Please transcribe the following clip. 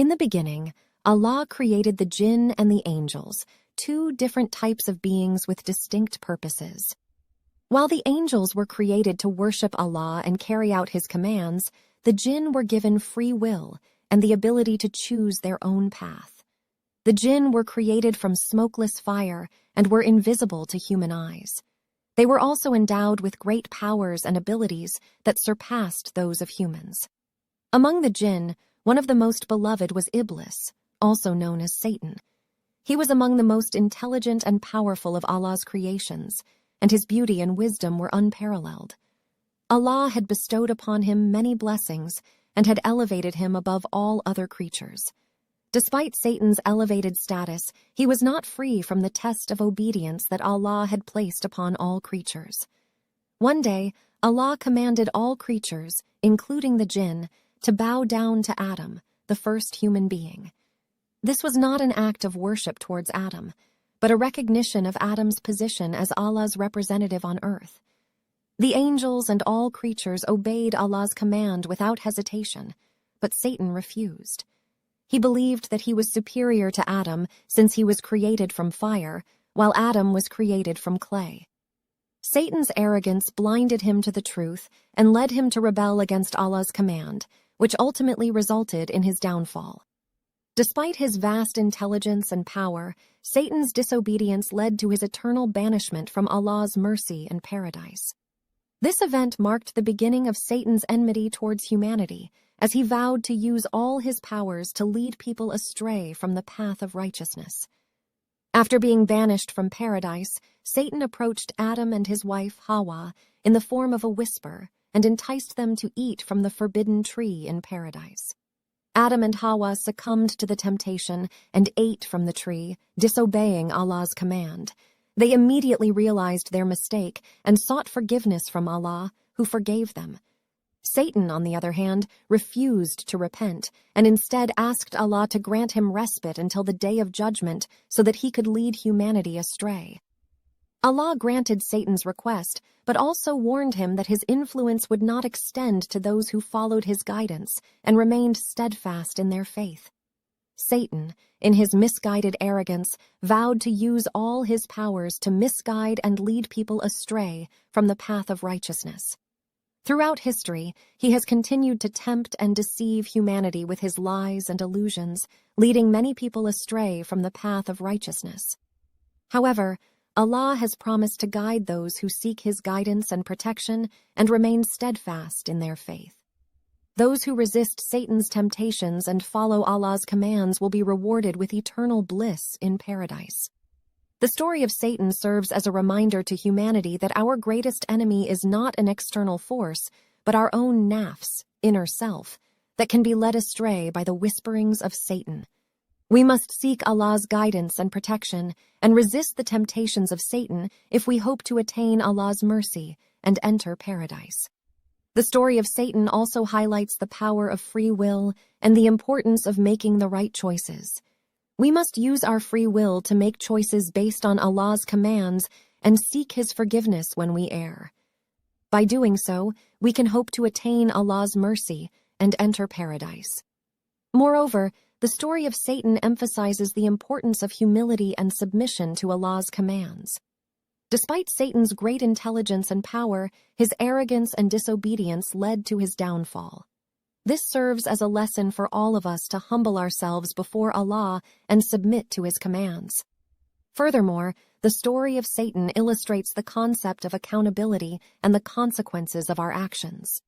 In the beginning, Allah created the jinn and the angels, two different types of beings with distinct purposes. While the angels were created to worship Allah and carry out His commands, the jinn were given free will and the ability to choose their own path. The jinn were created from smokeless fire and were invisible to human eyes. They were also endowed with great powers and abilities that surpassed those of humans. Among the jinn, one of the most beloved was Iblis, also known as Satan. He was among the most intelligent and powerful of Allah's creations, and his beauty and wisdom were unparalleled. Allah had bestowed upon him many blessings and had elevated him above all other creatures. Despite Satan's elevated status, he was not free from the test of obedience that Allah had placed upon all creatures. One day, Allah commanded all creatures, including the jinn, to bow down to Adam, the first human being. This was not an act of worship towards Adam, but a recognition of Adam's position as Allah's representative on earth. The angels and all creatures obeyed Allah's command without hesitation, but Satan refused. He believed that he was superior to Adam since he was created from fire, while Adam was created from clay. Satan's arrogance blinded him to the truth and led him to rebel against Allah's command, which ultimately resulted in his downfall. Despite his vast intelligence and power, Satan's disobedience led to his eternal banishment from Allah's mercy and paradise. This event marked the beginning of Satan's enmity towards humanity, as he vowed to use all his powers to lead people astray from the path of righteousness. After being banished from paradise, Satan approached Adam and his wife Hawa in the form of a whisper and enticed them to eat from the forbidden tree in paradise. Adam and Hawa succumbed to the temptation and ate from the tree, disobeying Allah's command. They immediately realized their mistake and sought forgiveness from Allah, who forgave them. Satan, on the other hand, refused to repent and instead asked Allah to grant him respite until the day of judgment so that he could lead humanity astray. Allah granted Satan's request, but also warned him that his influence would not extend to those who followed his guidance and remained steadfast in their faith. Satan, in his misguided arrogance, vowed to use all his powers to misguide and lead people astray from the path of righteousness. Throughout history, he has continued to tempt and deceive humanity with his lies and illusions, leading many people astray from the path of righteousness. However, Allah has promised to guide those who seek His guidance and protection and remain steadfast in their faith. Those who resist Satan's temptations and follow Allah's commands will be rewarded with eternal bliss in paradise. The story of Satan serves as a reminder to humanity that our greatest enemy is not an external force, but our own nafs, inner self, that can be led astray by the whisperings of Satan. We must seek Allah's guidance and protection and resist the temptations of Satan if we hope to attain Allah's mercy and enter paradise. The story of Satan also highlights the power of free will and the importance of making the right choices. We must use our free will to make choices based on Allah's commands and seek His forgiveness when we err. By doing so, we can hope to attain Allah's mercy and enter paradise. Moreover, the story of Satan emphasizes the importance of humility and submission to Allah's commands. Despite Satan's great intelligence and power, his arrogance and disobedience led to his downfall. This serves as a lesson for all of us to humble ourselves before Allah and submit to His commands. Furthermore, the story of Satan illustrates the concept of accountability and the consequences of our actions.